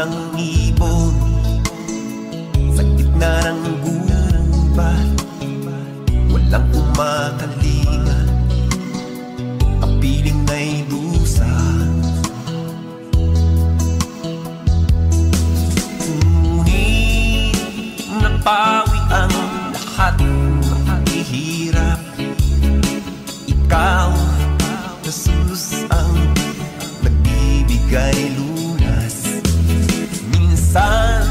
ng ibon sa gitna ng gubat. Walang kumakalinga, ang piling ay dusa. Ngunit napawi ang lahat ng hirap. Ikaw, Jesus, ang nagbibigay lunas. Minsan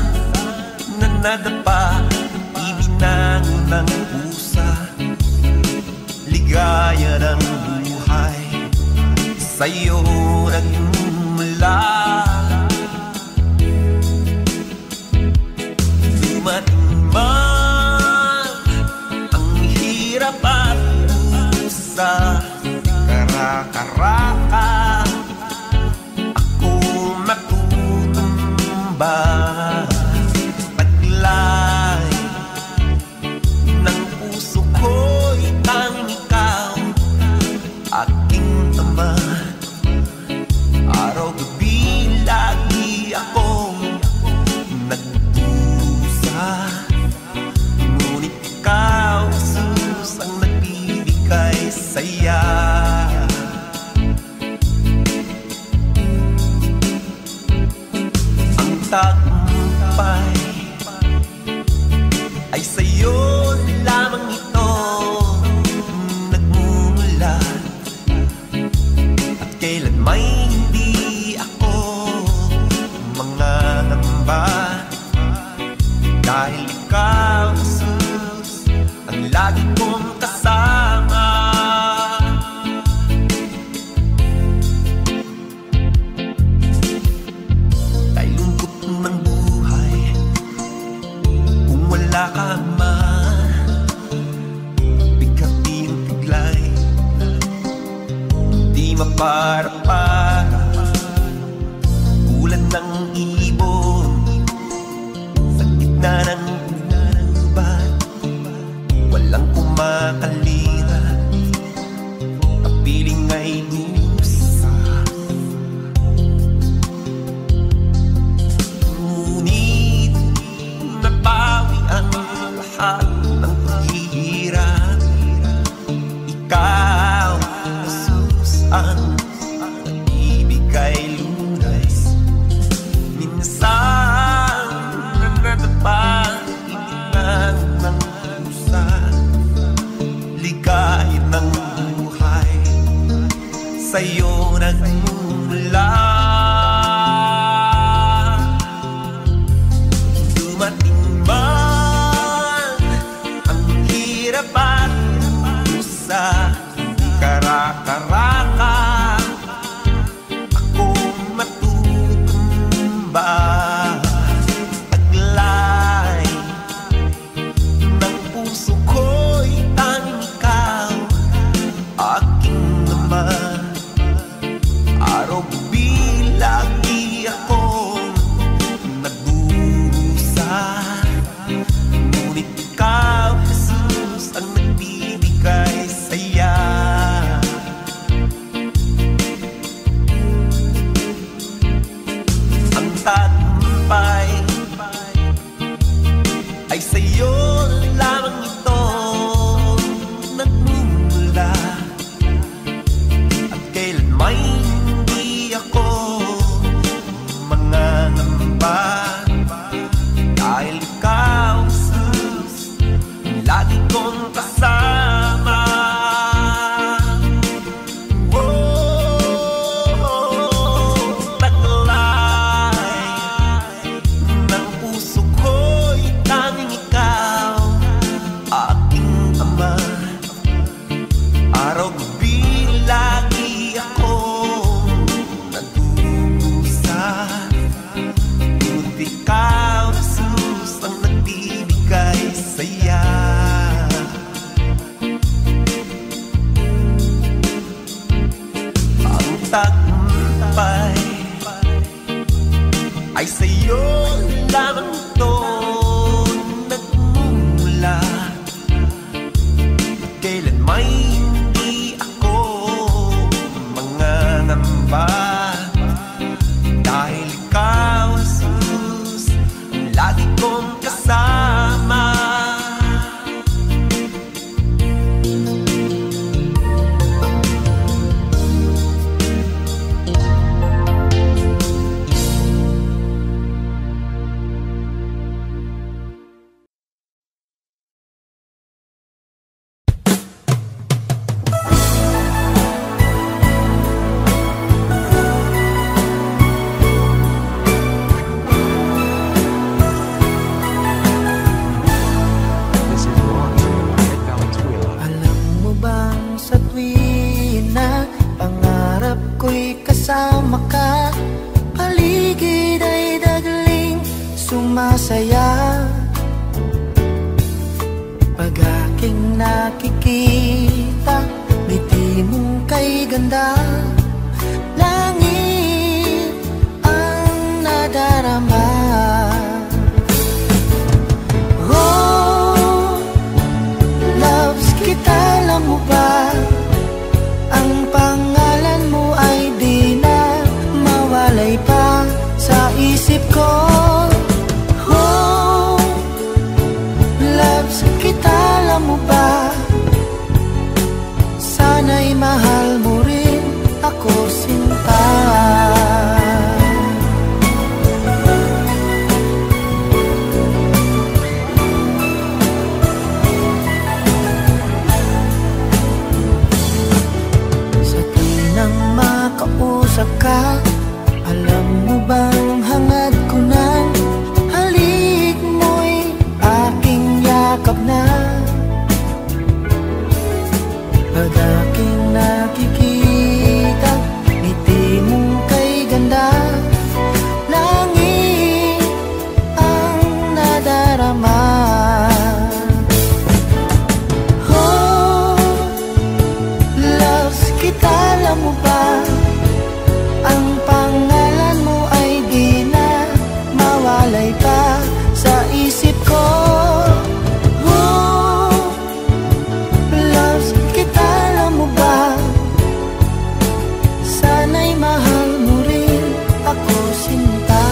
na nadapa, ibinango ng pusa. Ligaya ng buhay sa'yo nagmumula. Dumating man ang hirap at pusa, kara-karaka ako matutumba. Taglay ng puso ko'y tanging ikaw, aking ama. Araw-gabi lagi akong nagdusa, ngunit ikaw, Jesus, ang nagbibigay saya. Ang tagumpay ay sa'yo lamang ito nagmumula, at kailan may hindi ako mangangamba. Dahil ikaw, Jesus, ang lagi kong kasama. Dahil lungkot ng buhay, kung wala ka man, bigati ang tiglay, di mapara-para. Ulan ng ibon sa gitna ng gubat, walang kumakalinga, ang piling ay dusa. Ngunit nabawi ang lahat ng paghihirap. Ikaw, Jesus, ang nagbibigay lunas. Minsan na nadapa, ibinang ng pusa. Ligay ng buhay sa'yo nagmumula. Dumating man ang hirap at pusa, kara-karaka ako matutumba. Taglay ng puso ko'y tanging ikaw, aking ama. Araw-gabi lagi akong nagdurusa, ngunit ikaw, Jesus, ang nagbibigay saya. Ang tagumpay ay sa'yo lamang ito nagmumula, at kailan may hindi ako mangangamba. Dahil ikaw, Jesus, ang lagi kong kasama. Taglay ng puso ko'y tanging ikaw, aking ama. Araw-gabi lagi akong nagdurusa, ngunit ikaw, Jesus, ang nagbibigay saya. Ang tagumpay ay sa'yo lamang ito nagmumula, at kailan may hindi ako mangangamba. Dahil ikaw, Jesus, masaya pag aking nakikita, ngiti mong kay ganda. Langit ang nadarama. Oh, loves kita, alam mo ba? Ang pangalan mo ay di na mawalay pa sa isip ko. Oh, loves kita, alam mo ba? Sana'y mahal mo rin ako, sinta. Sa tinang makausap ka, alam mo bang hangad ko ng halik mo'y aking yakap na. Pag aking nakikita, ngiti mong kay ganda. Langit ang nadarama. Oh, loves kita, alam mo ba? Ang pangalan mo ay di na mawalay pa sa isip ko. Oh, loves kita, alam mo ba? Sana'y mahal mo rin ako, sinta.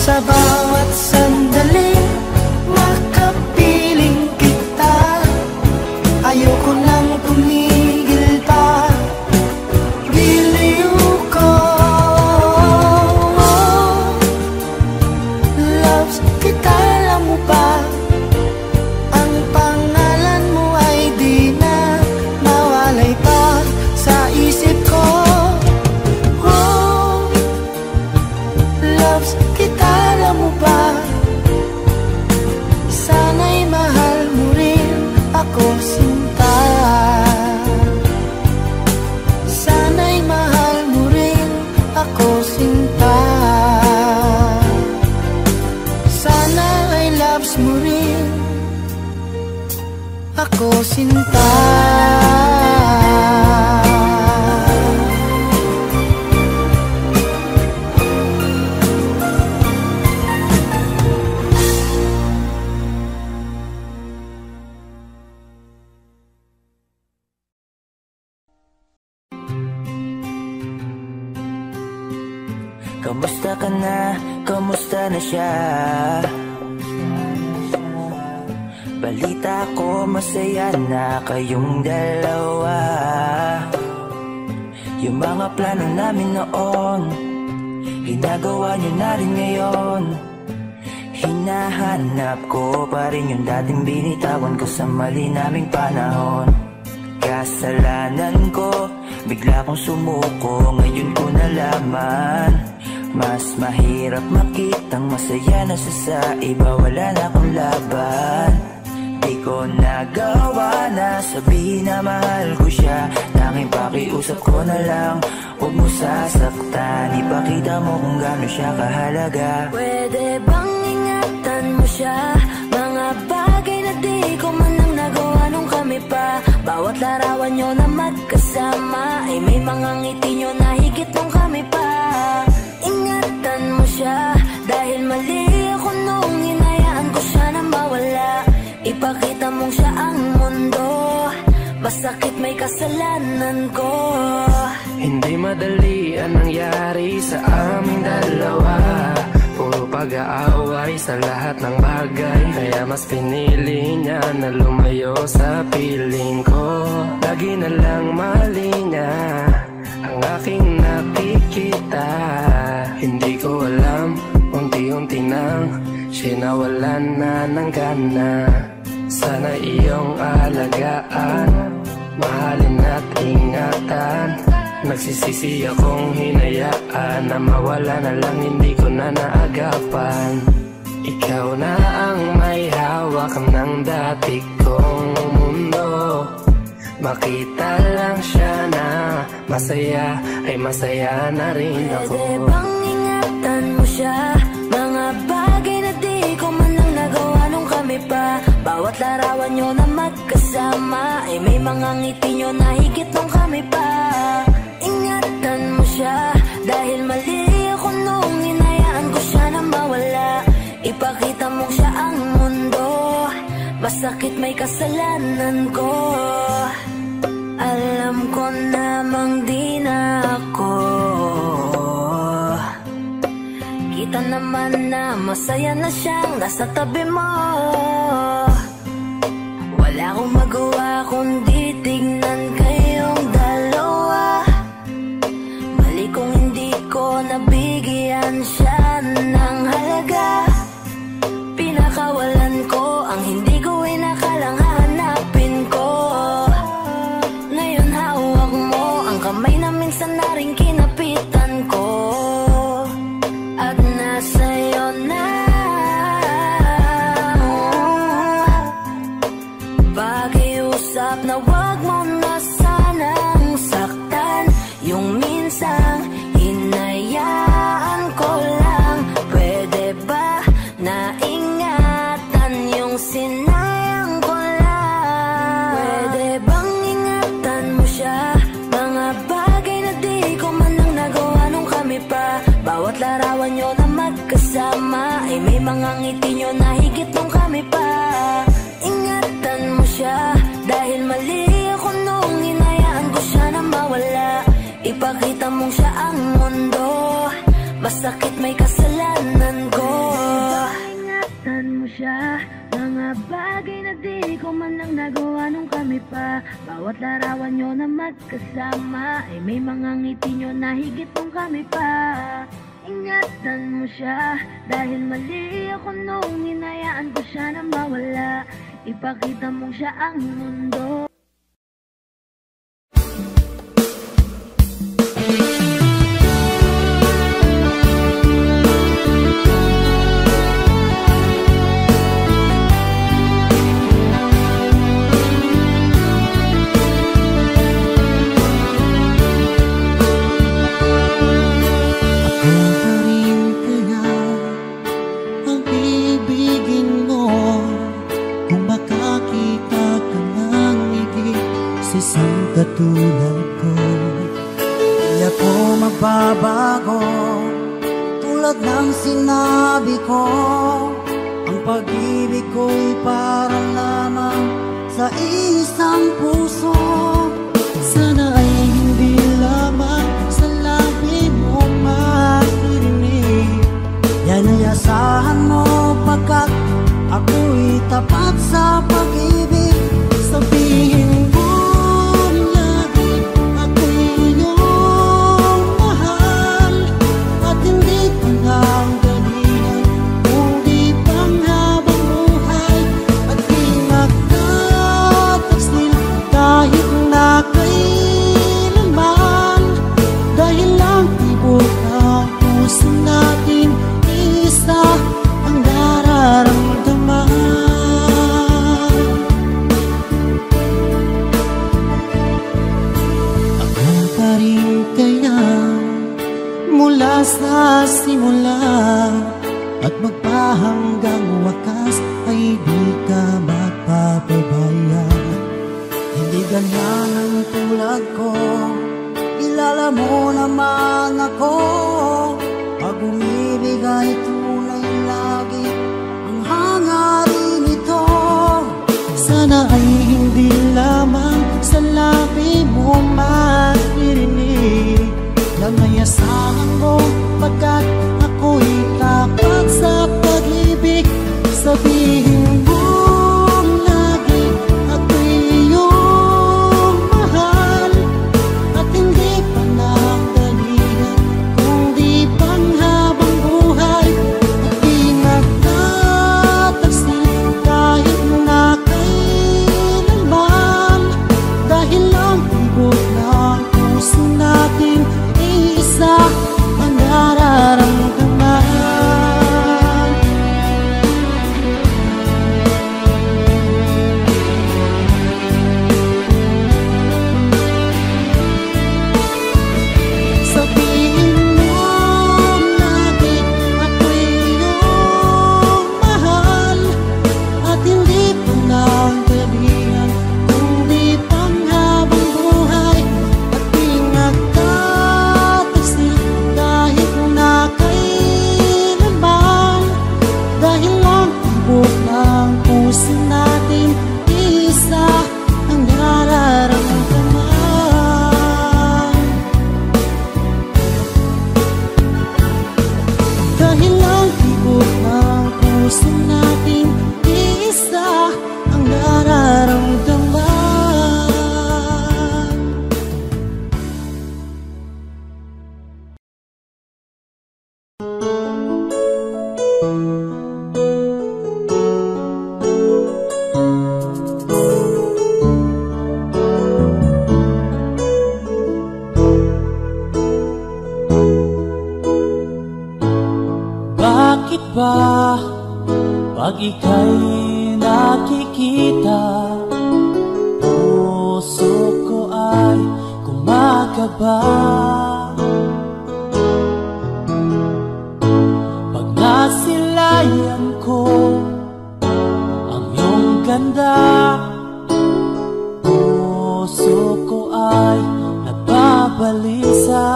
Sa bawat sandali makapiling kita, ayoko nang tumigil pa. Biliw ko. Loves kita, alam mo ba? Ang pangalan mo ay di na mawalay pa sa isip ko. Oh, loves kita, alam mo ba? Sana'y mahal mo rin ako, sinta. Sana'y mahal mo rin ako, sinta. Sana ay loves mo rin ako, sinta. Kamusta ka na? Kamusta na siya? Balita ko masaya na kayong dalawa. Yung mga plano namin noon, ginagawa niyo na rin ngayon. Hinahanap ko pa rin yung dating binitawan ko sa mali naming panahon. Kasalanan ko, bigla kong sumuko, ngayon ko nalaman. Mas mahirap makitang masaya na sa iba, wala na akong laban. Di ko nagawa na sabihin na mahal ko siya, tanging pakiusap ko na lang, huwag mo sasaktan. Ipakita mo kung gaano siya kahalaga. Pwede bang ingatan mo siya? Mga bagay na di ko man lang nagawa nung kami pa. Bawat larawan nyo na magkasama ay may mga ngiti nyo na higit nung kami pa. Ingatan mo siya, dahil mali ako nung hinayaan ko siya na mawala. Ipakita mong siya ang mundo, masakit may kasalanan ko. Hindi madali ang nangyari sa aming dalawa. Puro pag-aaway sa lahat ng bagay, kaya mas pinili niya na lumayo sa piling ko. Lagi na lang mali niya ang aking nakikita. Hindi ko alam, unti-unti nang siya nawalan na ng gana. Sana iyong alagaan, mahalin at ingatan. Nagsisisi akong hinayaan na mawala na lang, hindi ko na naagapan. Ikaw na ang may hawak ng dati kong mundo. Makita lang siya na masaya, ay masaya na rin ako. Pwede bang ingatan mo siya? kami pa. Bawat larawan nyo na magkasama ay may mga ngiti nyo na higit nung kami pa. Ingatan mo siya dahil mali ako nung hinayaan ko siya na mawala. Ipakita mo siya ang mundo, masakit may kasalanan ko. Alam ko namang di na ako. Kita naman na masaya na siyang nasa tabi mo. Wala akong magawa kundi tignan kayong dalawa. Mali kung hindi ko nabigyan siya ng halaga. Pinakawalan ko ang hindi ko inakalang hanapin ko. Ngayon hawak mo ang kamay na minsan na rin kinapitan ko. At nasa'yo na pakiusap na wag mo na sanang saktan. Yung minsang hinayaan ko lang, pwede ba na ingatan yung sinayang ko lang? Pwede bang ingatan mo siya? Mga bagay na di ko man lang nagawa nung kami pa. Bawat larawan nyo na magkasama ay may mga ngiti nyo na higit nung kami pa. Ingatan mo siya dahil mali ako nung hinayaan ko siya na mawala. Ipakita mong siya ang mundo, masakit may kasalanan ko. Ingatan mo siya, mga bagay na di ko man lang nagawa nung kami pa. Bawat larawan nyo na magkasama ay may mga ngiti nyo na higit nung kami pa. Ingatan mo siya dahil mali ako nung hinayaan ko siya na mawala. Ipakita mong siya ang mundo. Katulad ko, di ako magbabago. Tulad ng sinabi ko, ang pag-ibig ko'y para lamang sa isang puso. Sana ay hindi lamang sa labi mo maririnig. Yan ay asahan mo pagkat ako'y tapat sa pag-ibig. Sabihin mo sa simula at magpahanggang wakas ay di ka magpapabaya. Hindi ganyan ang tulad ko, kilala mo naman ako. Pag umibig ay tunay lagi ang hangarin nito. Sana ay hindi lamang sa labi mo maririnig lang ay asahan mo pagkat ako'y tapat sa pag-ibig. Sabihin mo lagi ako'y iyong mahal at hindi pa ng dahilan kundi panghabang buhay. At di nagtataksil kahit na kailanman, dahil lang tibok ng puso natin isa ang nararamdaman. Bakit ba pag ika'y nakikita, puso ko ay kumakaba? Pag nasilayan ko ang iyong ganda, puso ko ay nagbabalisa.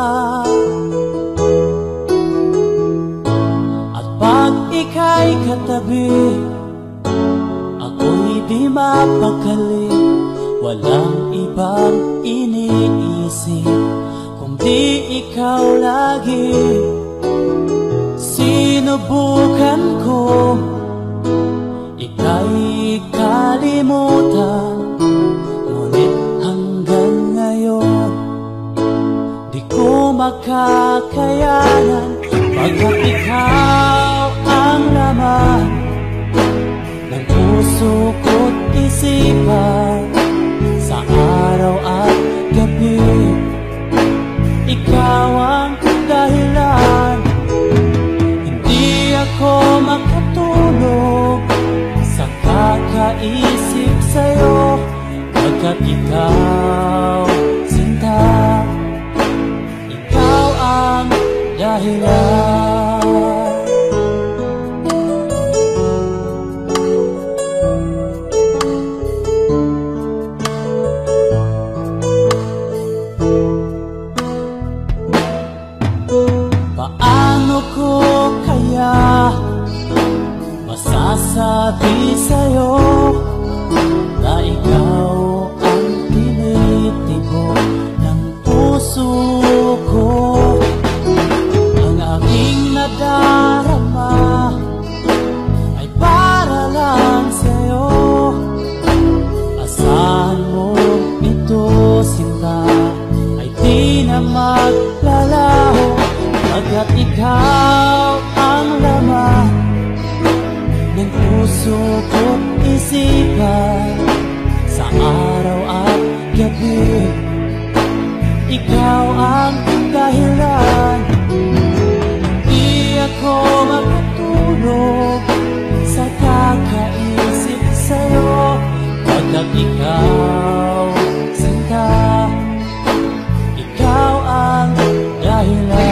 Pag ika'y katabi, ako'y di mapakali. Walang ibang iniisip kundi ikaw lagi. Sinubukan ko ika'y kalimutan, ngunit hanggang ngayon di ko makakayanan. Pagkat ikaw ang laman ng puso ko't isipan, sa araw at gabi ikaw ang dahilan. Hindi ako makatulog sa kakaisip sa'yo, pagkat ikaw, sinta, ikaw ang dahilan. Paano ko kaya masasabi sa'yo na ikaw ang tinitibok ng puso ko? Ang aking nadarama ay para lang sa'yo. Asahan mo ito, sinta, ay di na maglalaho. Pagkat ikaw ang laman ng puso ko't isipan, sa araw at gabi ikaw ang dahilan. Di ako makatulog sa kakaisip sa'yo, pagkat ikaw, sinta, ikaw ang dahilan.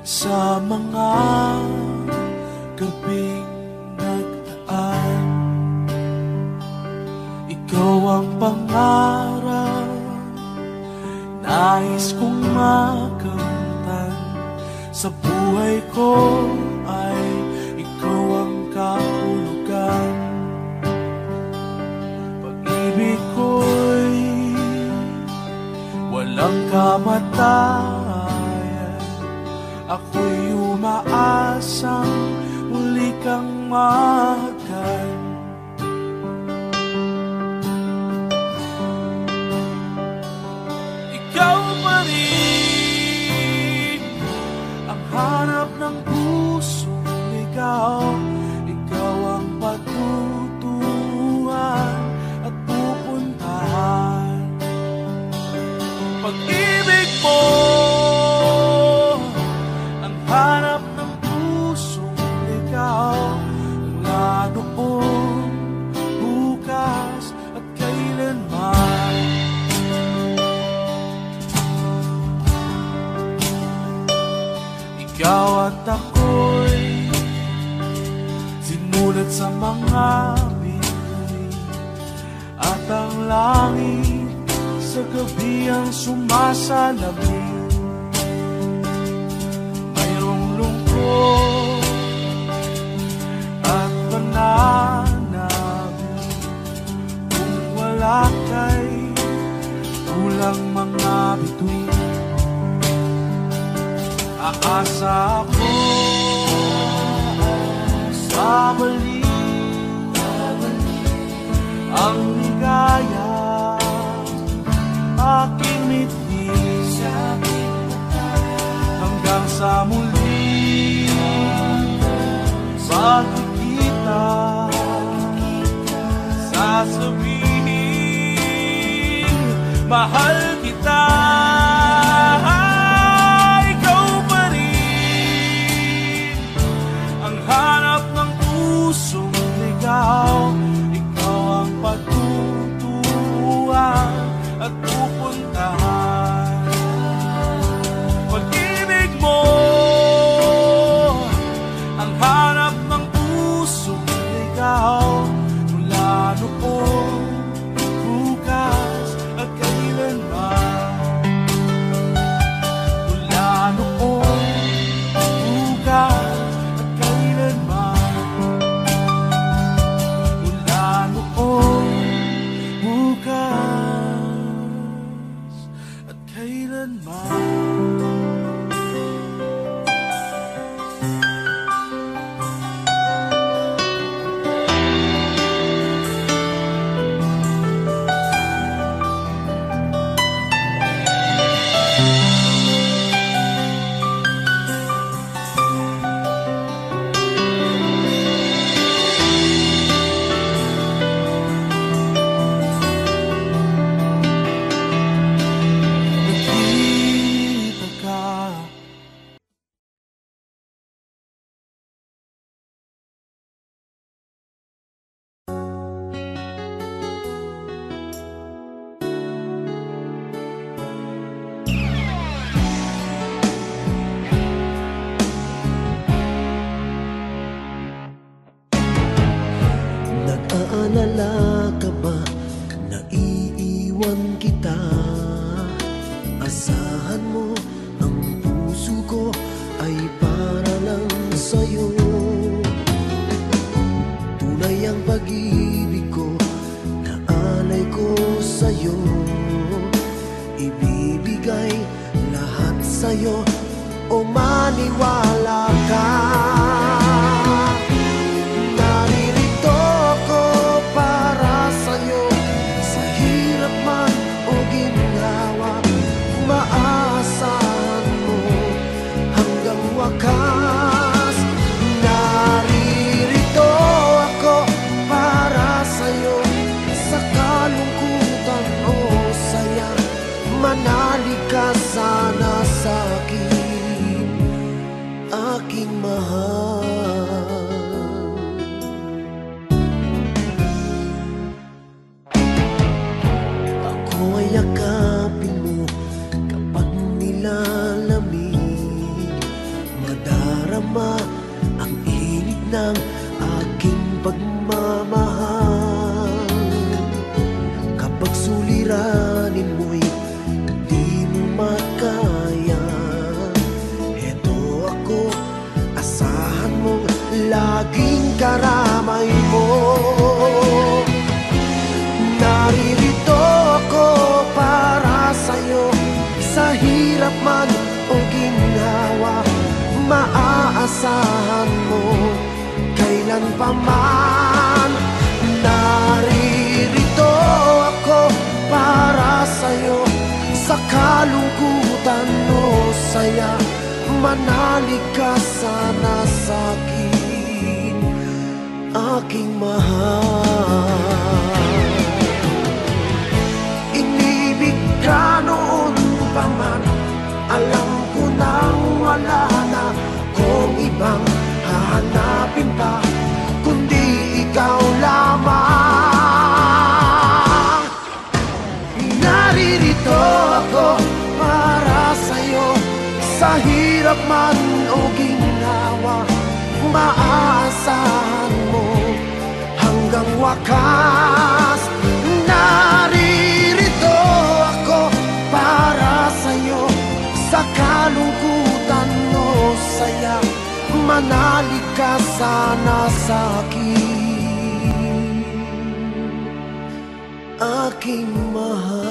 sa mga gabing nagdaan. Ikaw ang pangarap, nais kong makamtan. Sa buhay ko ay ikaw ang kahulugan. Pag-ibig ko'y walang kamatayan. Ako'y umaasang muli kang mahagan. Ikaw pa rin ang hanap ng pusong ligaw. Ikaw ang patutuhan at pupuntahan. Pag-ibig mo ang hanap ng pusong ligaw. Mula noon, bukas at kailanman. Ikaw at ako'y sinulat sa mga bituin, at ang langit sa gabi ang sumasalamin. Mayroong lungkot at pananabik, kung wala kay kulang mga bituin. Aasa ako sa balik ang ligaya aking mitmit hanggang sa muli pagkikita. Sasabihin mahal kita. Hanap ng pusong ligaw, ikaw ang patutuhan at pupuntahan. Pag-ibig mo ang hanap ng pusong ligaw. Mula noon, bukas at kailanman. Mula noon, bukas at kailanman. Nag-aalala ka ba na iiwan kita? Asahan mo, ang puso ko ay para lang sa'yo. Tunay ang pag-ibig ko na alay ko sa'yo. Ibibigay lahat sa'yo o maniwala ka. Wakas, naririto ako para sa'yo. Sa kalungkutan o saya, manalig ka sana sa'kin, aking mahal. Ako ay yakapin mo kapag nilalamig. madarama ang init ng aking pagmamahal. Kapag suliranin mo'y di mo makaya, eto ako, asahan mong laging karamay mo. Naririto ako para sa'yo, sa hirap man o ginhawa, maaasahan mo kailan pa man. Naririto ako para sa'yo, sa kalungkutan o saya, manalig ka sana sa'kin, aking mahal. Inibig ka noon pa man, alam ko nang wala na kung ibang hahanapin pa, kundi ikaw lamang. Naririto ako para sa'yo, sa hirap man o ginhawa, maaasahan mo hanggang wakas. Naririto ako para sa'yo, sa kalungkutan o saya, manalig ka sana sa'kin, aking mahal.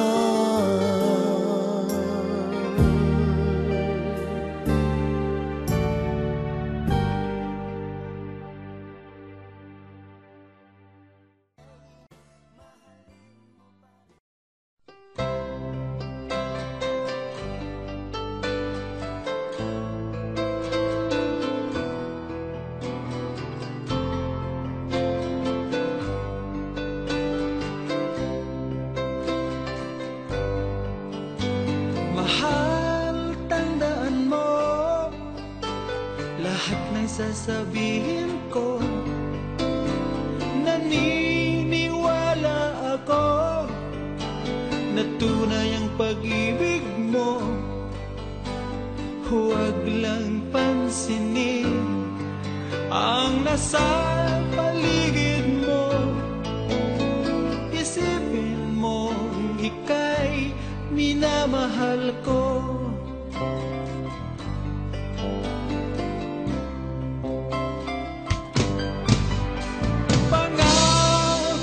Sasabihin ko, naniniwala ako na tunay ang pag-ibig mo. Huwag lang pansinin ang nasa paligid mo. Isipin mo ika'y minamahal ko. Mahal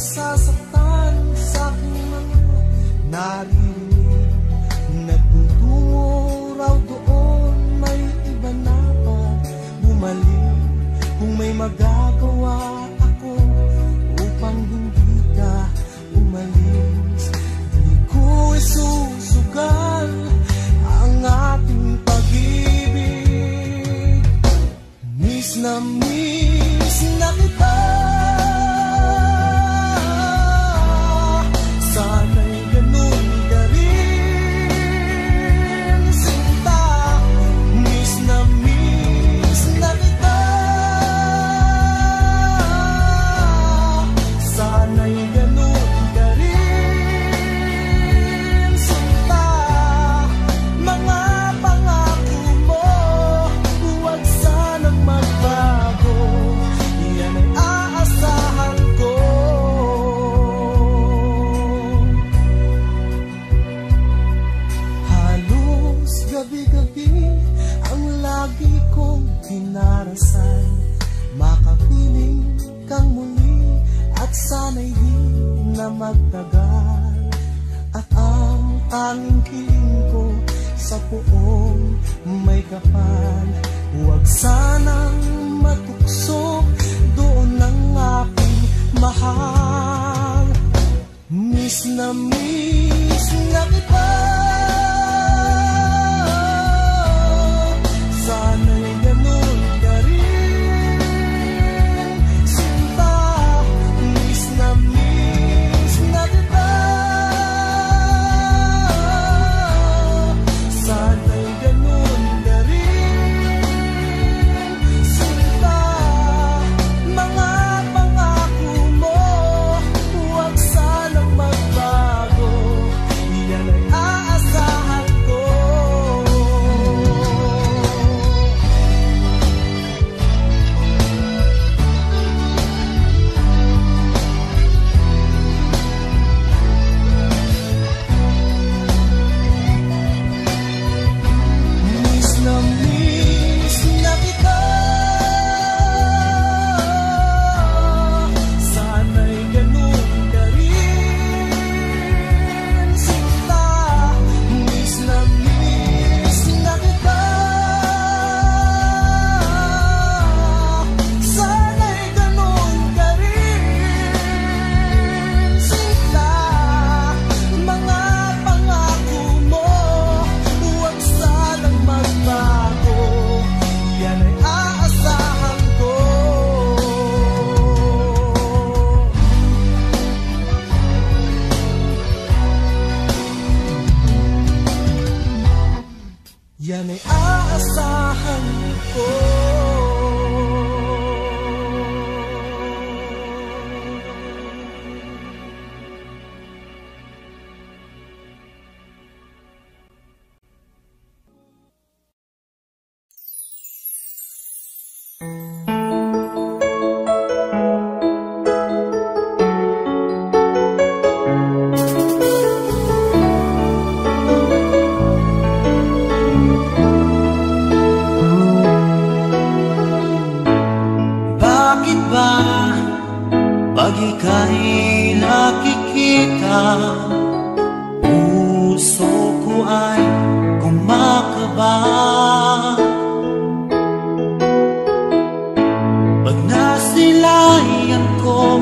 nasasaktan sa aking mga naririnig. Nagtutungo raw doon, may iba na pa bumalik. Kung may magagawa ako upang hindi ka umalis, di ko isusugal ang ating pag-ibig. Miss na kita, sana'y ganun ka rin, sinta. Miss na kita, sana'y ganun ka rin, sinta. Mga pangako mo, huwag sanang magbago, yan ay aasahan ko. Halos gabi-gabi ang lagi kong dinarasal, makapiling kang muli at sana'y di na magtagal. At ang tanging kiling ko sa puong may kapal, huwag sanang matukso doon ang aking mahal. Miss na kita, sana'y ganun ka rin, sinta. Miss na kita, sana'y ganun ka rin, sinta. Mga pangako mo, huwag sanang magbago, yan ay aasahan ko. Miss na kita, sana'y ganun ka rin, sinta. Miss na kita, sana'y ganun ka rin, sinta. Mga pangako mo, huwag sanang magbago, yan ay aasahan ko. Yan ay aasahan ko. Bakit ba pag ika'y nakikita, puso ko ay kumakaba? Pag nasilayan ko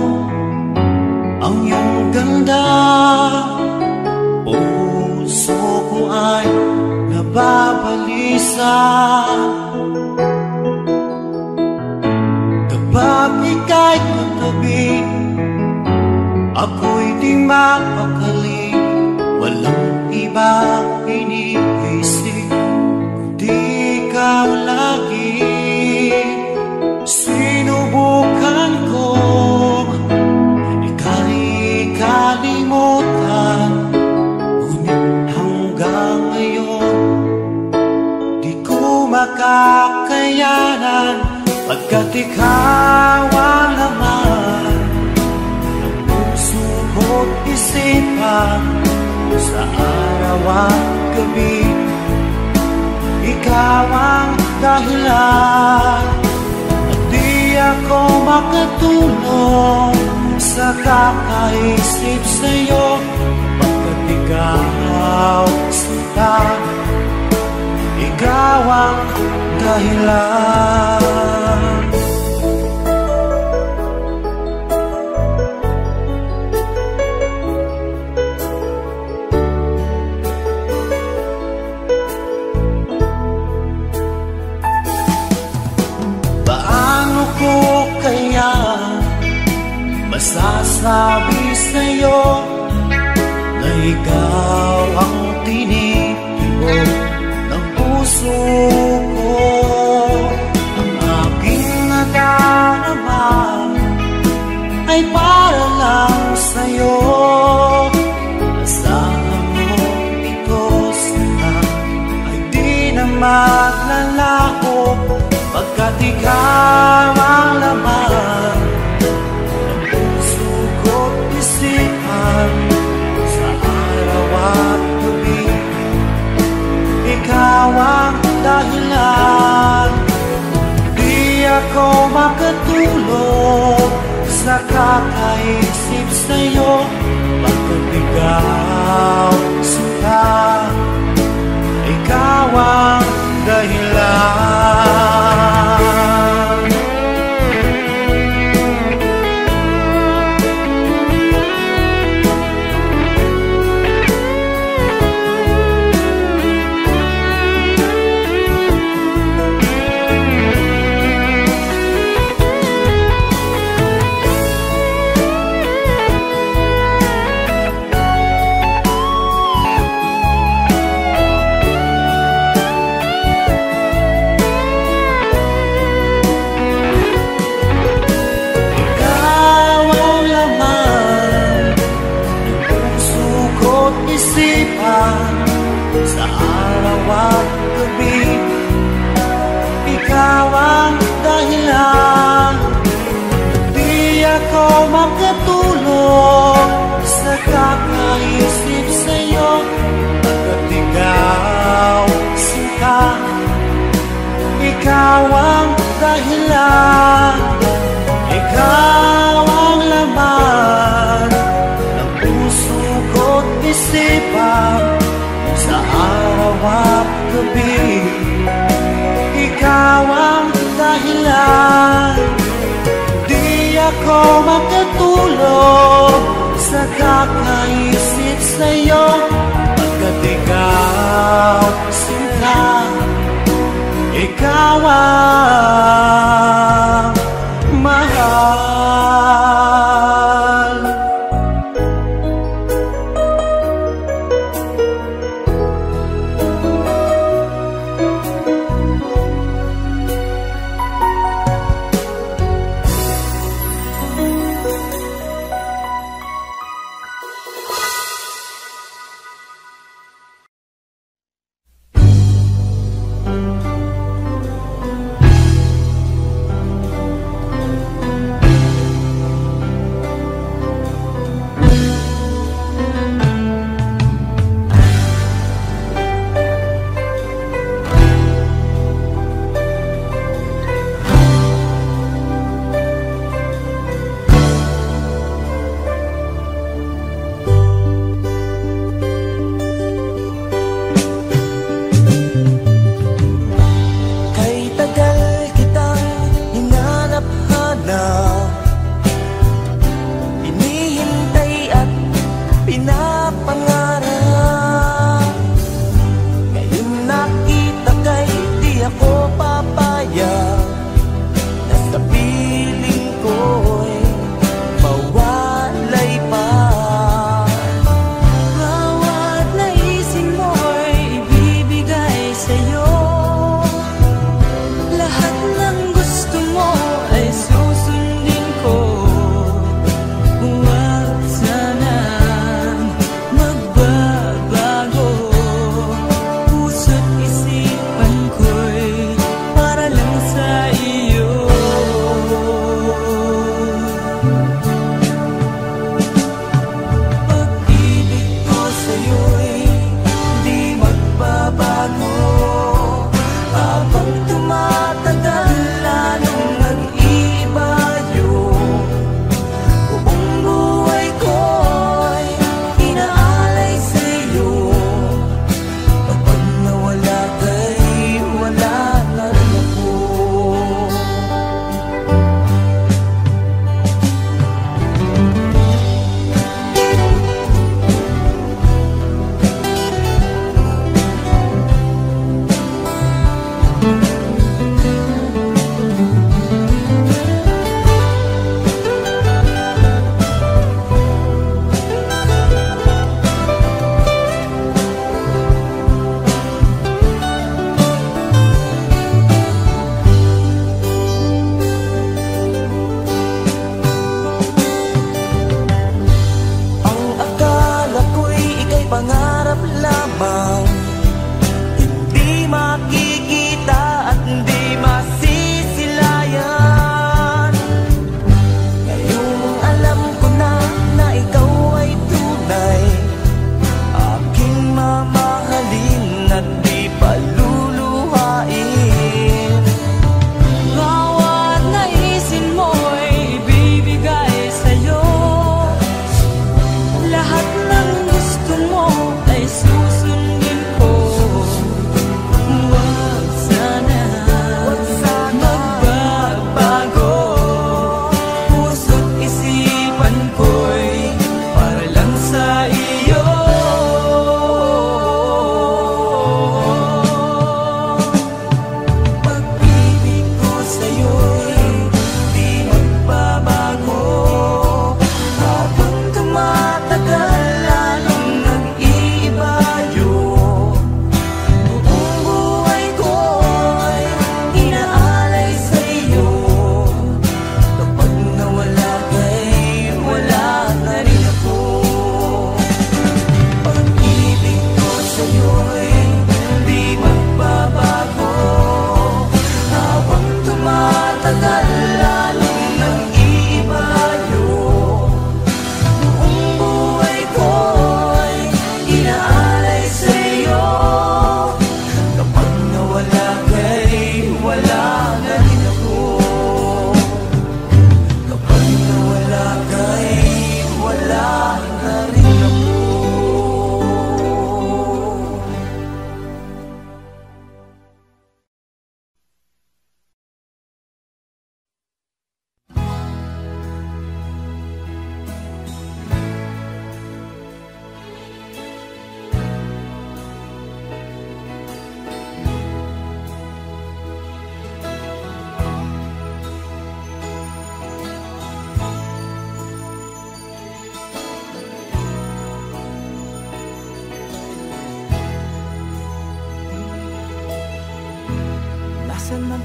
ang iyong ganda, puso ko ay nababalisa. Kapag ika'y katabi, ako'y di mapakali, walang iba iniisip kundi ikaw lagi. Sinubukan ko ika'y kalimutan, ngunit hanggang ngayon di ko makakayanan. Pagkat ikaw ang laman ng puso ko't isipan, sa araw at gabi ikaw ang dahilan. At di ako makatulog sa kakaisip sa'yo, pagkat ikaw sinta, ikaw ang dahilan. Paano ko kaya masasabi sa'yo na ikaw ang tinitibok ng puso ko? Ang aking nadarama ay para lang sa'yo. Asahan mo ito sana ay di na maglalaho, pagkat ikaw ang laman ng puso ko't isipan sa araw at gabi. Ikaw ang dahilan, di ako makatulog sa kakaisip sa'yo, pagkat ikaw sinta, ikaw ang dahilan. Sa araw at gabi, ikaw ang dahilan, di ako makatulog sa kakaisip sa'yo, pagkat ikaw sinta, ikaw ang dahilan, ikaw ang laman ng puso ko't isipan sa araw at gabi. Ikaw ang dahilan, di ako makatulog sa kakaisip sa'yo, pagkat ikaw sinta, ikaw ang mahal.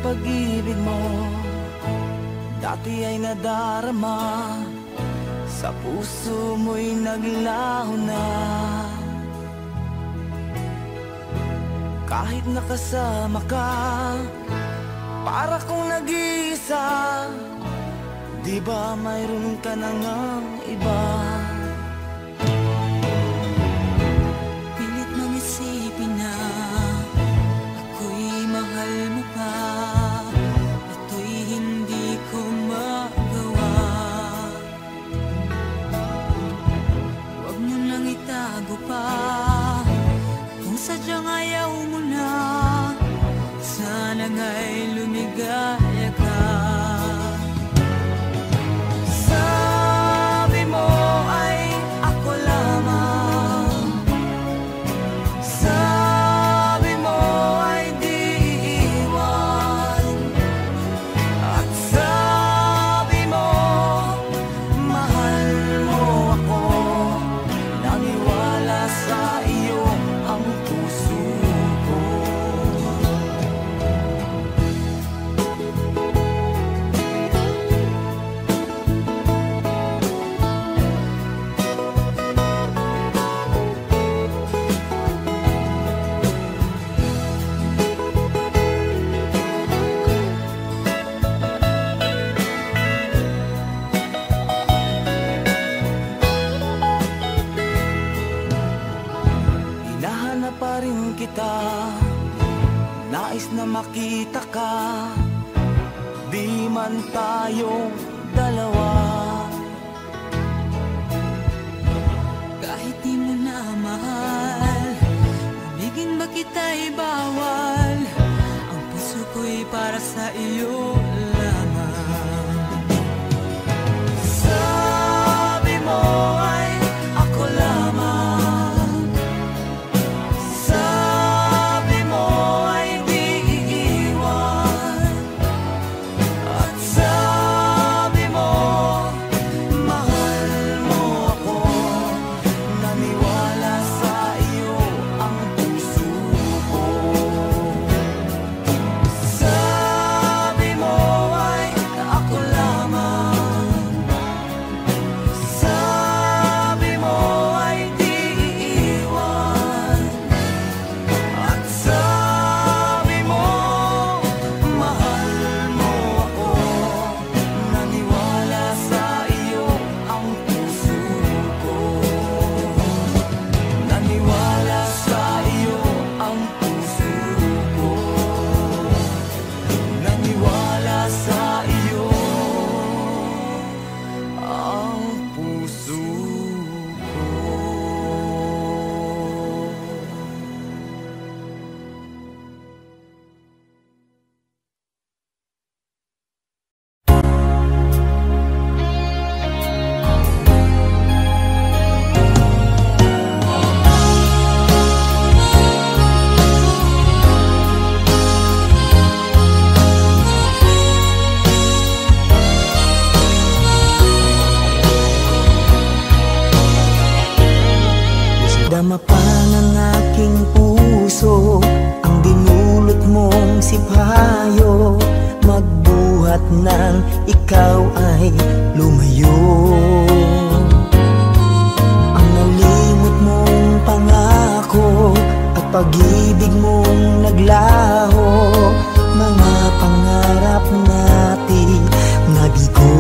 pag-ibig mo dati ay nadarama, sa puso mo'y naglaho na. Kahit nakasama ka, para kong nag-iisa, di ba mayroon ka na ngang iba? Pilit mang isipin na ako'y mahal mo pa, ito'y hindi ko magawa. Huwag mo lang itago pa, kung sadyang ayaw mo na, sana nga'y lumigaya ka. Sabi mo ay ako lamang, sabi mo ay di iiwan, at sabi mo mahal mo ako, naniwala sa iyo ang puso ko. Hinahanap pa rin kita, nais na makita ka, di man tayong dalawa. Kahit di mo na mahal, ibigin ba kita'y bawal, ang puso ko'y para sa iyo lamang. Sabi mo ay ako lamang, sabi mo ay di iiwan, at sabi mo mahal mo ako, naniwala sa iyo ang puso ko. Sabi mo ay ako lamang, sabi mo ay di iiwan, at sabi mo mahal mo ako, naniwala sa iyo ang puso ko. Naniwala sa iyo ang puso ko, naniwala sa iyo ang puso ko. Dama pa ng aking puso ang dinulot mong sipayo, magbuhat ng ikaw ay lumayo. Ang nalimot mong pangako at pag-ibig mong naglaho, mga pangarap natin nabigo.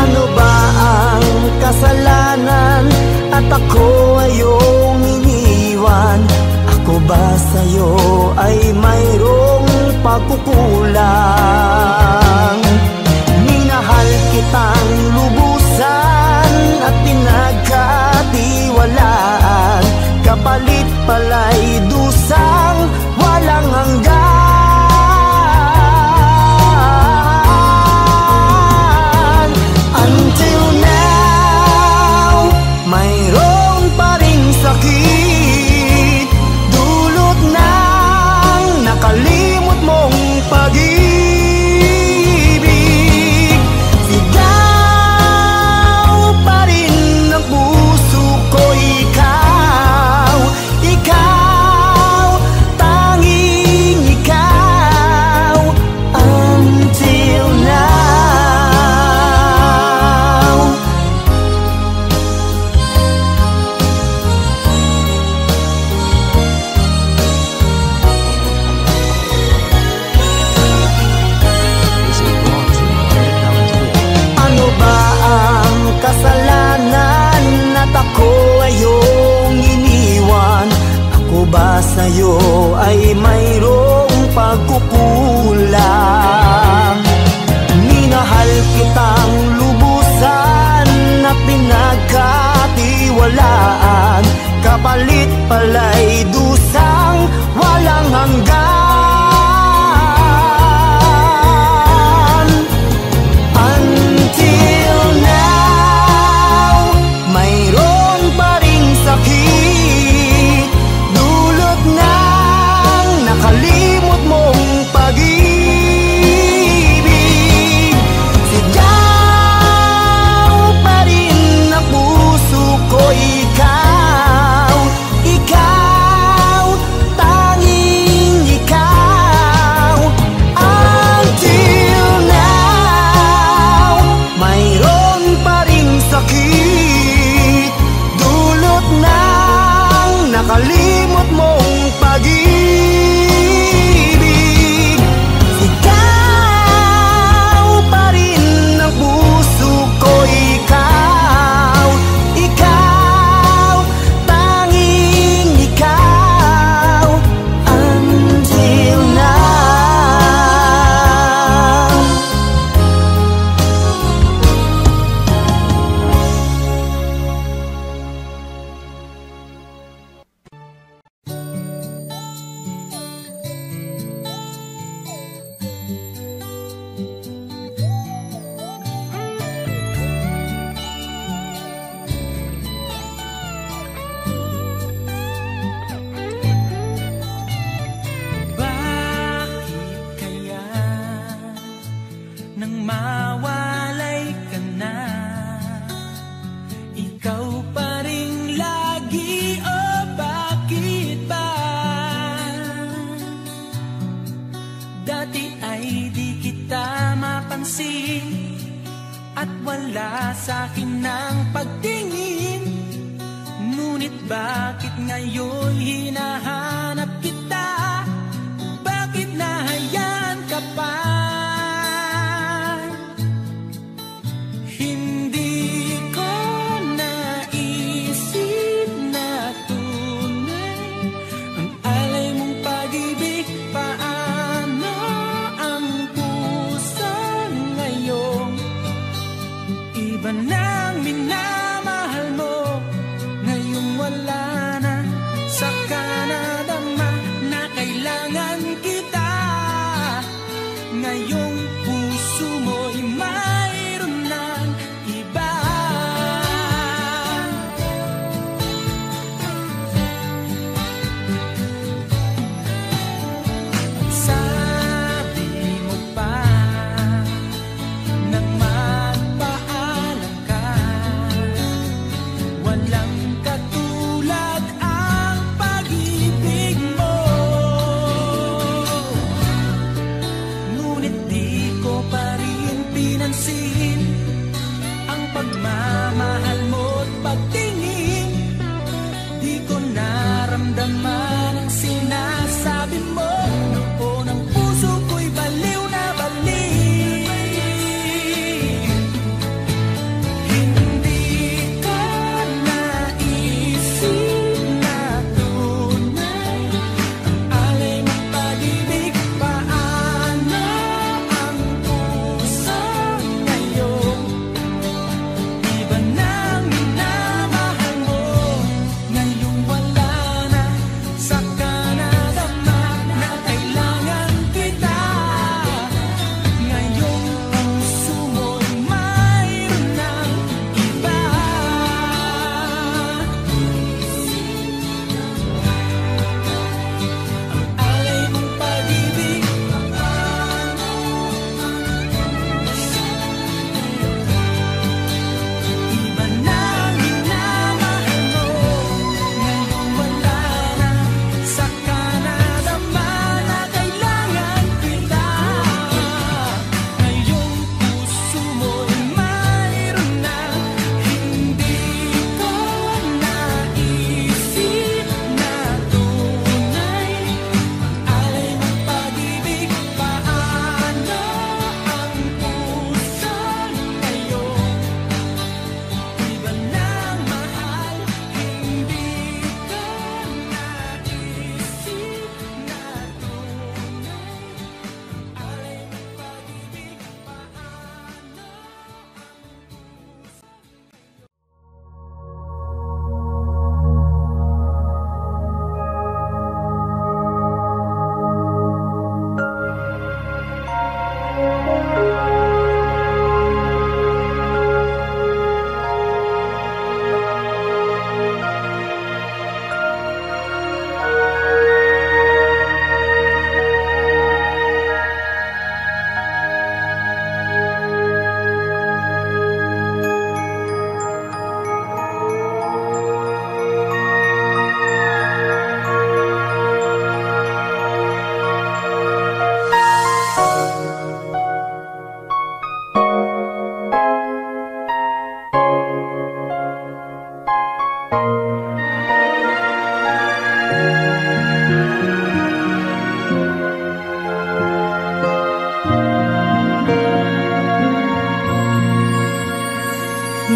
Ano ba ang kasalanan at ako ay iyong iniwan? Ako ba sa'yo ay mayroong pagkukulang? Minahal kitang lubusan at pinagkatiwalaan, kapalit pala'y dusang walang hanggan. Until now, mayroon pa ring sakit, dulot ng nakalimot mong pag-ibig. kapalit pala'y dusang walang hanggan. Until now, mayroon pa ring sakit, dulot ng nakalimot mong pag-ibig. Sigaw pa rin ang puso ko, ikaw, ikaw, tanging ikaw. Until now, mayroon pa ring sakit, dulot ng nakalimot mong pag-ibig. Ikaw pa rin ang puso ko, ikaw, ikaw, tanging ikaw. Until now. Bakit kaya nang mawalay ka na, ikaw pa rin lagi, o bakit ba? Dati ay di kita mapansin at wala sa'kin ng pagtingin, ngunit bakit ngayon hinahanap kita? Bakit nahayaan ka pa? Hindi ko naisip na tunay ang alay mong pag-ibig. Paano ang puso ngayon? Iba nang minamahal mo, ngayong wala na, saka nadama na kailangan kita. Ngayong puso mo'y mayroon ng iba. Sabi mo pa nang magpaalam ka, walang katulad ang pag-ibig mo. Ngunit di ko pa rin pinansin ang pagmamahal mo't pagtingin. Di ko naramdaman ang sinasabi mo, noon ang puso ko'y baliw na baliw. Hindi ko naisip na tunay ang alay mong pag-ibig. Paano ang puso ngayon? Iba na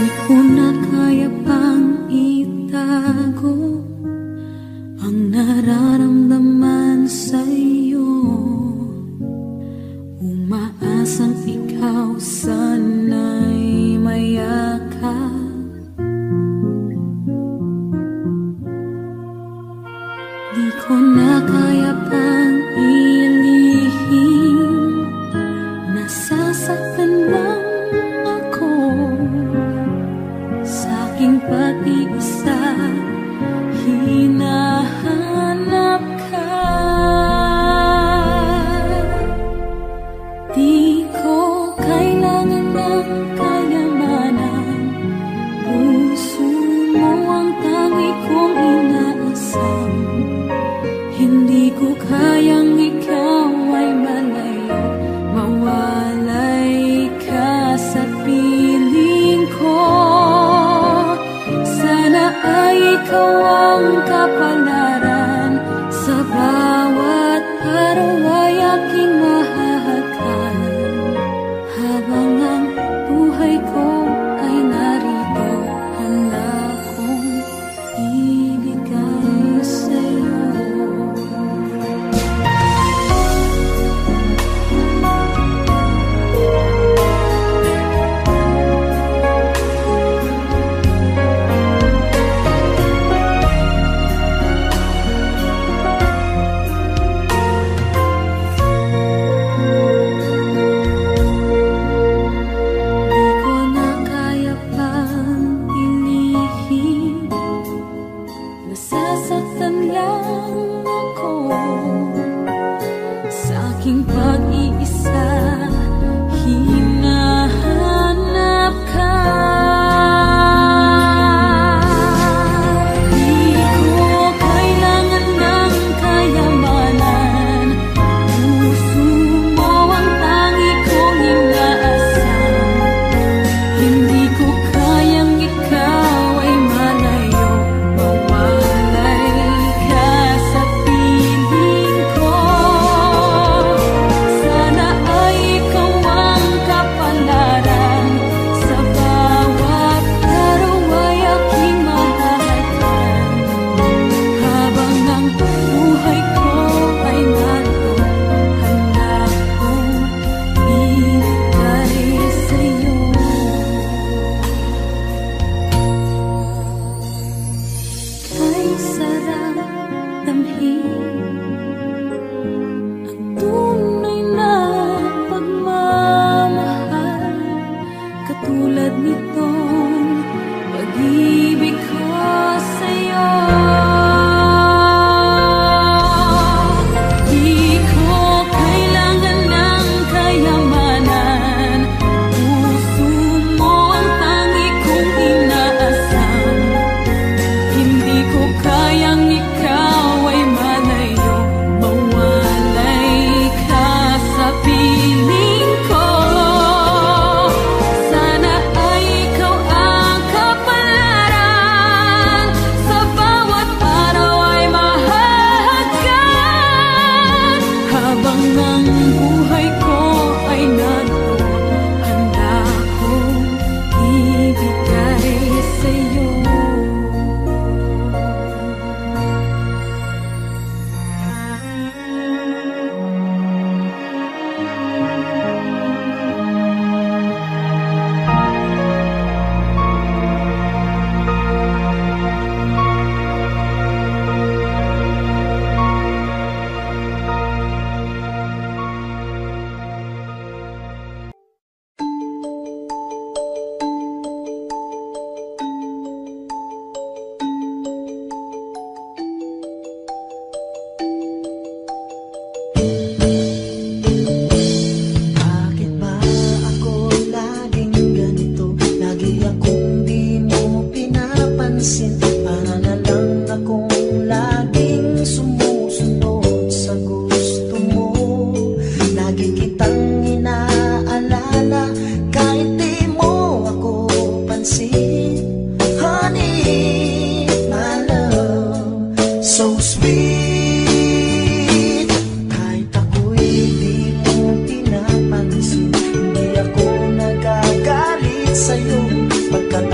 Di ko na kaya pang itago ang nararamdaman sa'yo. Umaasang ikaw sana'y mayakap. Di ko na kaya pang ilihim, nasasaktan lang ako sa aking pag-iisa. Hinahanap ka. Di ko kailangan ng kayamanan, puso mo ang tangi kong inaasam. Hindi ko kayang ikaw ay malayo, mawalay ka sa piling ko. Sana ay ikaw ang kapalaran, sa bawat araw ay aking mahahagan. Habang ang buhay ko ay narito, handa kong ibigay sa'yo. Nasasaktan lang ako sa aking pag-iisa. Hinahanap ka. Di ko kailangan ng kayamanan, puso mo ang tangi kong inaasam. Hindi ko kayang ikaw ay malayo, katulad nitong pag-ibig ko sa'yo. Di ko kailangan ng kayamanan, puso mo ang tangi kong inaasam. Hindi ko kayang ikaw ay malayo, mawalay ka sa piling ko. Ang buhay ko ay narito, handa kong ibigay sa'yo. sa'yo pagkat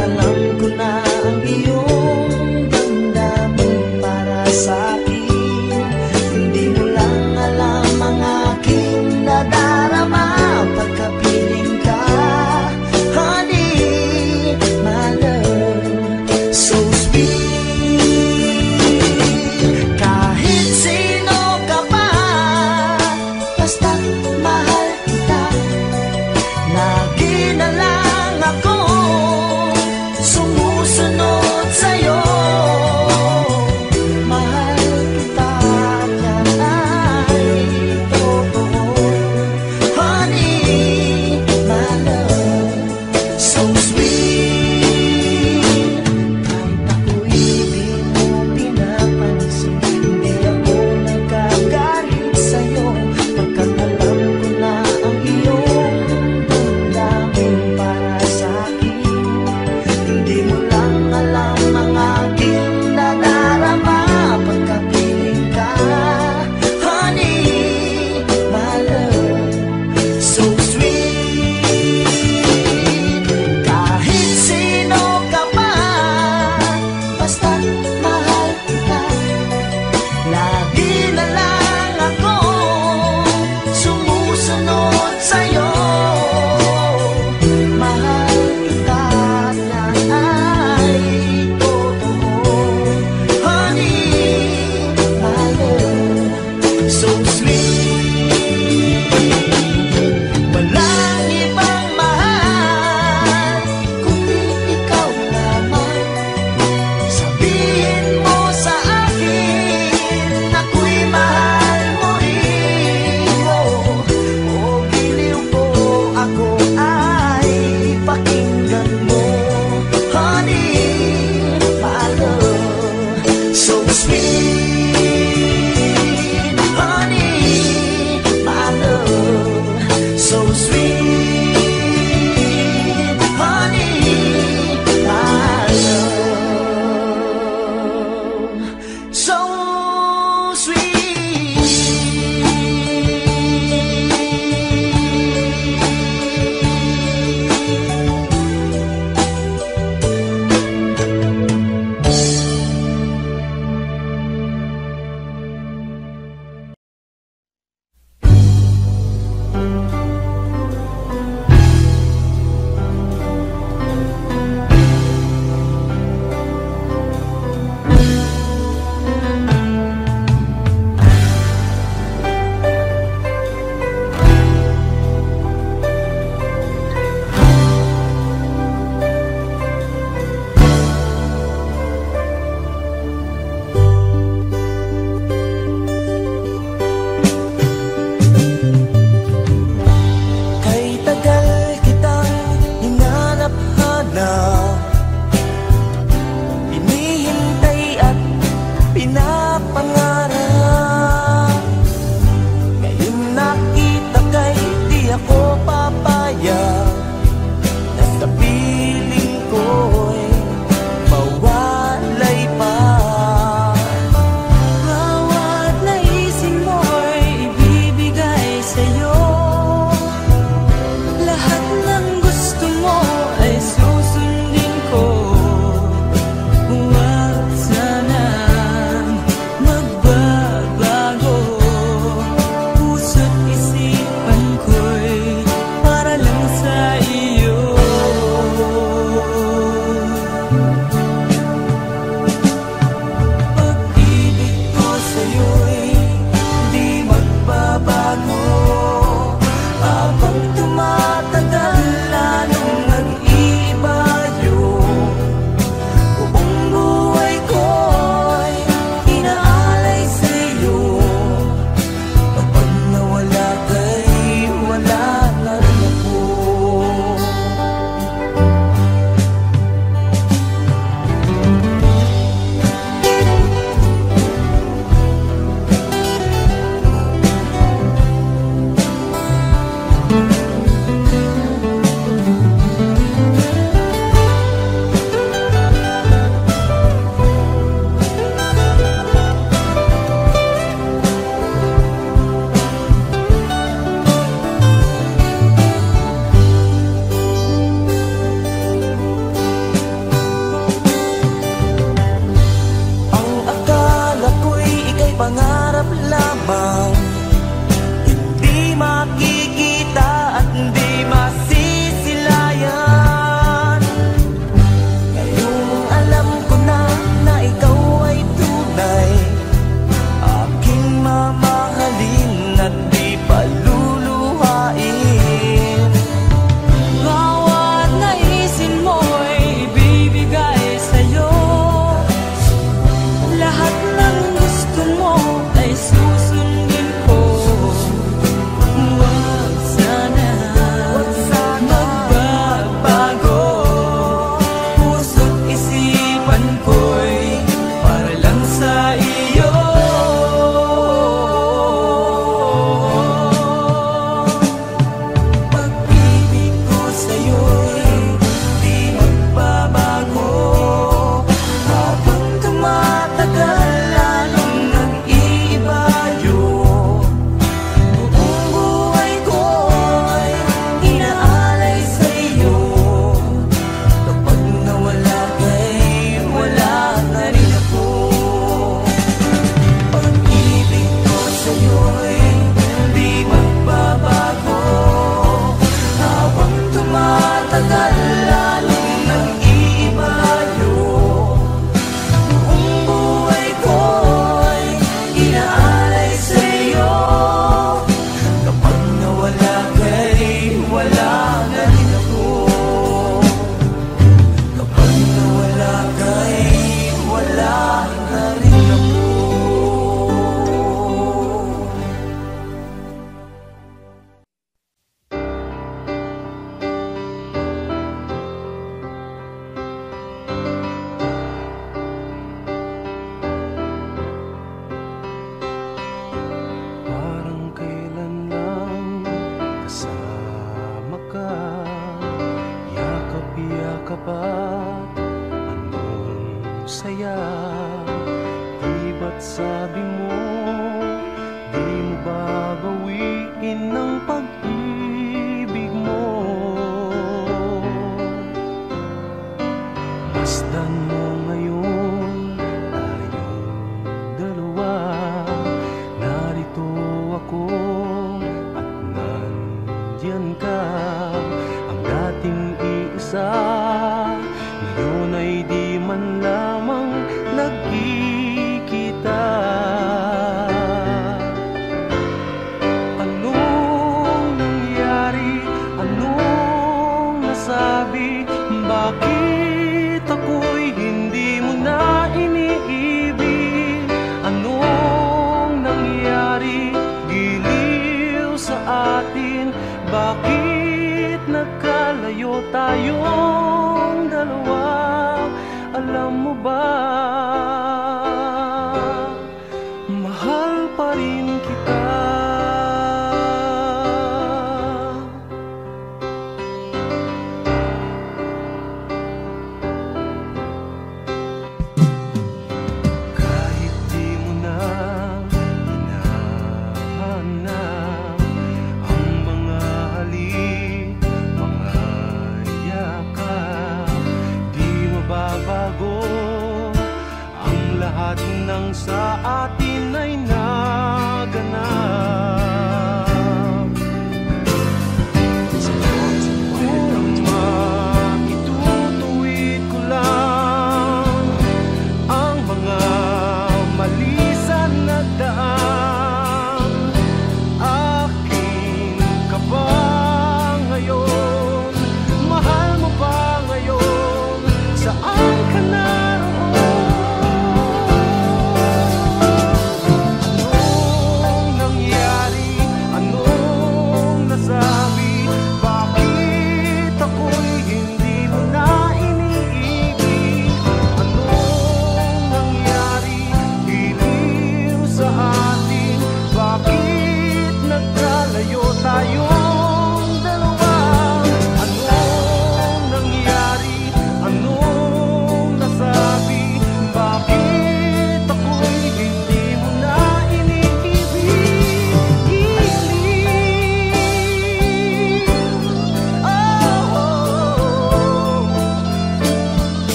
Itutuwid ko lang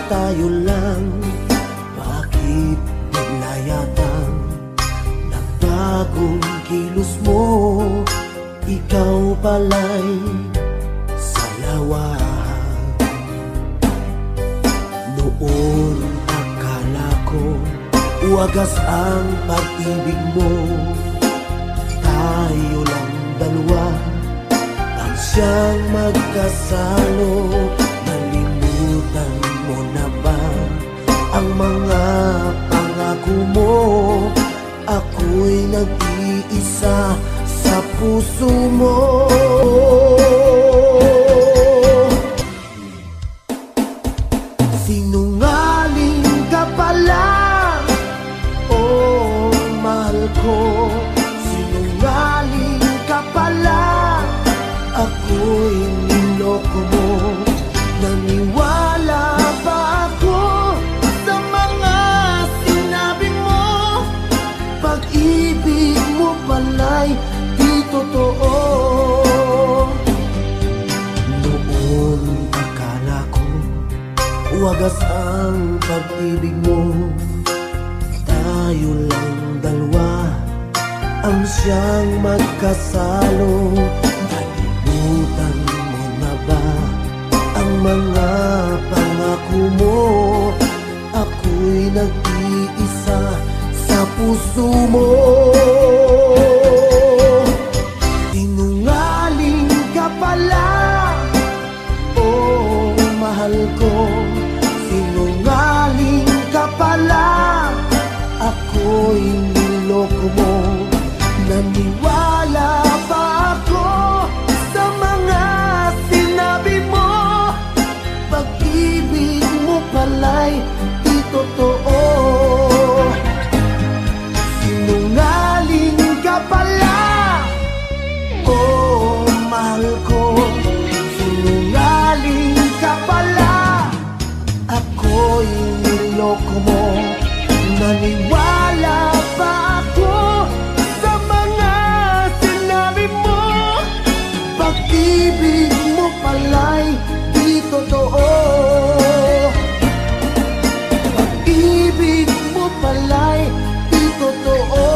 tayo lang. Bakit bigla yatang nagbagong kilos mo? Ikaw pala'y salawa. Noon akala ko wagas ang pag-ibig mo. Tayo lang dalawa ang siyang magkasalo. Nalimutan mo na ba ang mga pangako mo? Ako'y nag-iisa sa puso mo. Sinungaling ka pala, oh mahal ko. Sinungaling ka pala, ako'y niloko mo. Naniwala ba ako sa mga sinabi mo? Pag-ibig mo pala'y di totoo. Noon akala ko wagas ang pag-ibig mo. Tayo lang dalawa ang siyang magkasalo. Nalimutan mo na ba ang mga pangako mo? Ako'y nag-iisa sa puso mo. Sinungaling ka pala, oh mahal ko. Sinungaling ka pala, ako'y niloko mo. Naniwala ba ako sa mga sinabi mo? Pag-ibig mo pala'y di totoo. Sinungaling ka pala, oh mahal ko. Sinungaling ka pala, ako'y niloko mo. Naniwala ba ako sa mga sinabi mo? Pag-ibig mo pala'y di totoo. Pag-ibig mo pala'y di totoo.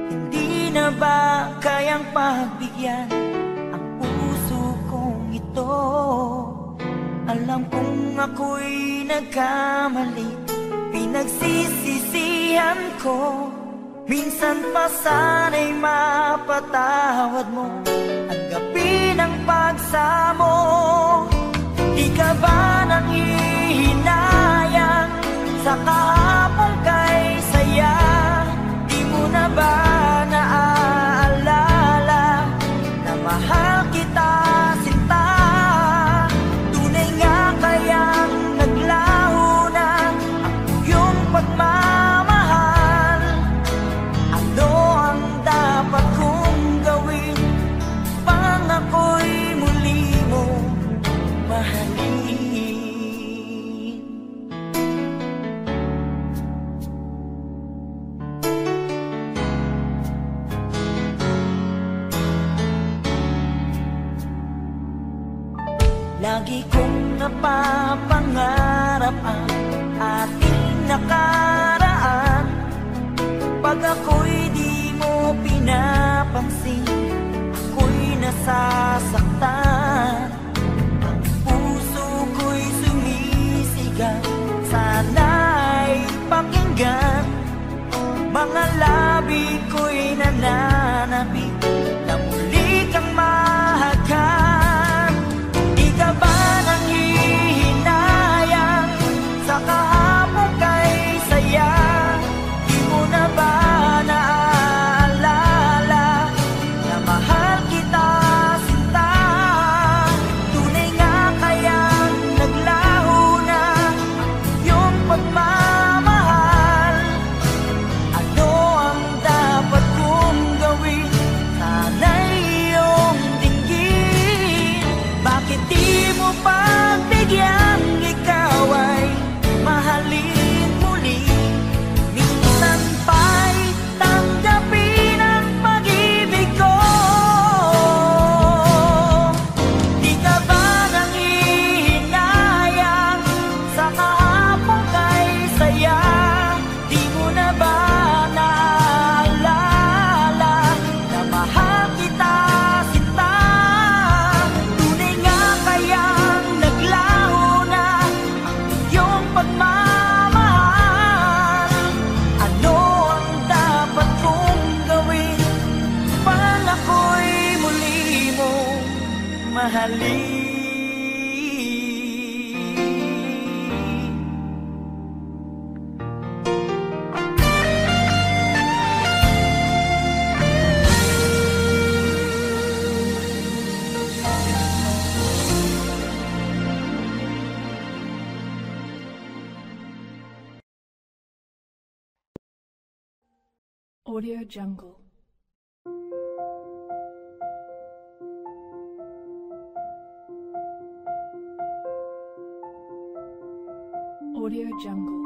Hindi na ba kayang pagbigyan ang puso kong ito? Alam kong ako'y nagkamali, pinagsisisihan ko. Minsan pa sana'y mapatawad mo tanggapin ang pagsamo. Di ka ba nang hihinayang sa kahapon kay saya? Di mo na ba naaalala na mahal kita sinta? Tunay nga kayang naglaho na ang iyong pagmamahal? Ano ang dapat kong gawin pang ako'y muli mo mahalin? Lagi kong napapangarap ang ating nakaraan. Pag ako'y di mo pinapansin, ako'y nasasaktan. Ang puso ko'y sumisigaw, sana'y pakinggan. Mga labi ko'y nananabik malapit na muli kang mahagkan. Di ka ba nanghihinayang sa kahapon kay saya? Di mo na ba naaalala na mahal kita sinta? Tunay nga kayang naglaho na yung pagmamahal? Ano ang dapat kong gawin? Sana'y iyong dinggin. Bakit di mo pagbigyan? Ikaw ay mahalin muli. Minsan pa'y tanggapin ang pag-ibig ko. Di ka ba nanghihinayang sa kahapon kay saya? Di mo na ba naaalala na mahal kita sinta? Tunay nga kayang naglaho na yung pagmamahal? Ano ang dapat kong gawin para ako'y muli mong mahalin? Audio Jungle. Audio Jungle.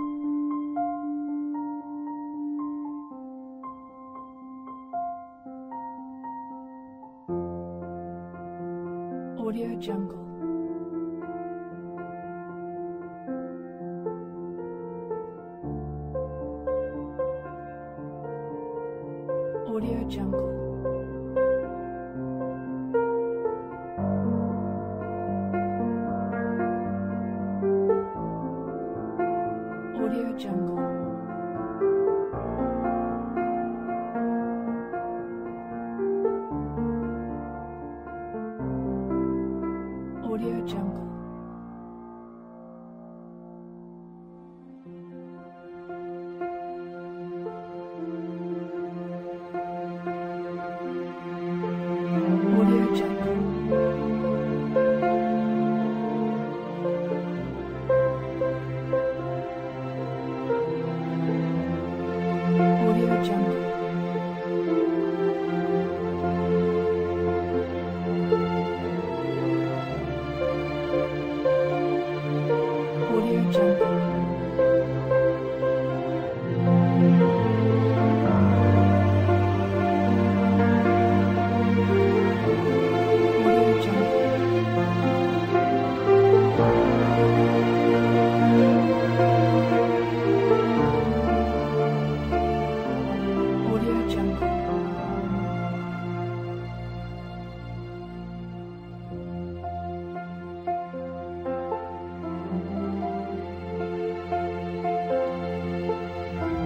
Audio Jungle. Audio Jungle. Audio Jungle. Audio Jungle. Audio Jungle. Audio Jungle.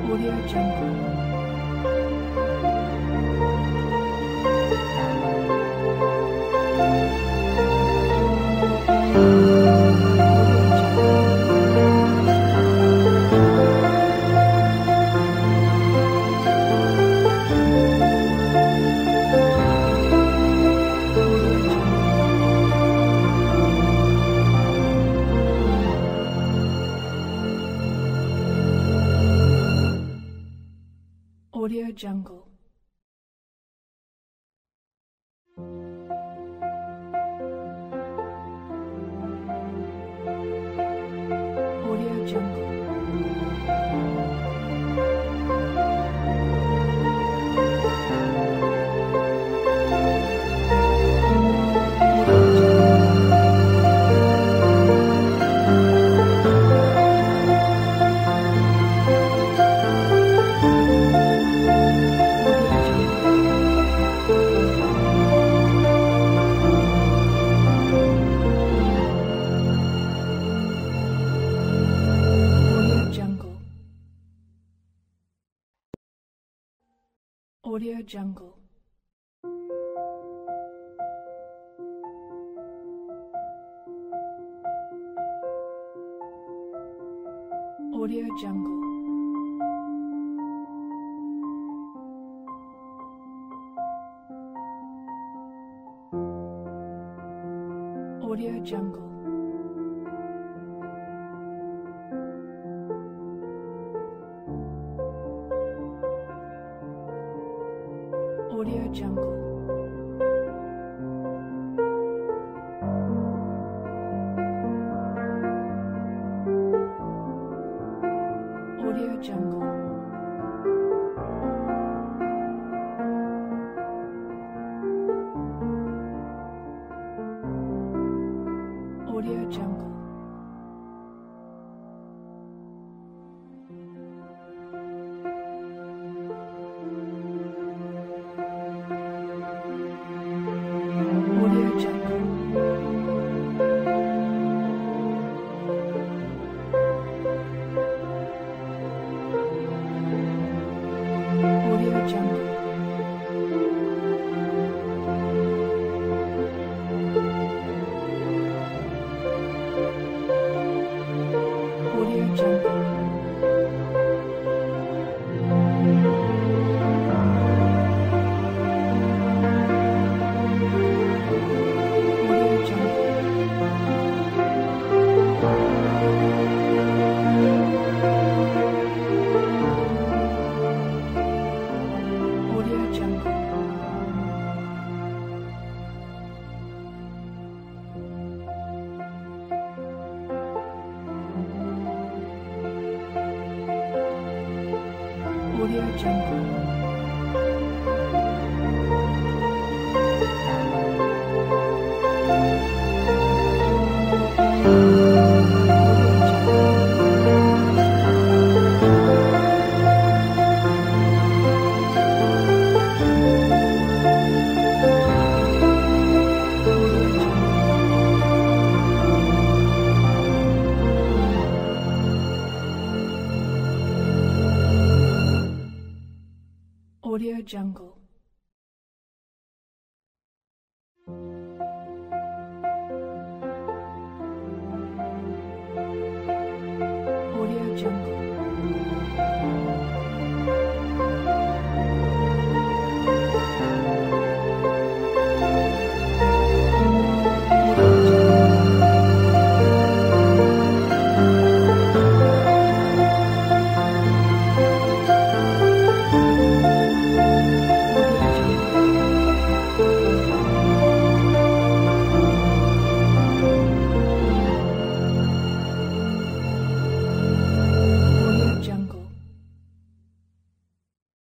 Audio Jungle. Audio Jungle. Audio Jungle. Audio Jungle. Audio Jungle. Audio Jungle. Audio Jungle. Audio Jungle. Audio Jungle. Audio Jungle. Audio Jungle. Audio Jungle. Audio Jungle. Audio Jungle. Audio Jungle. Audio Jungle. Audio Jungle. Audio Jungle.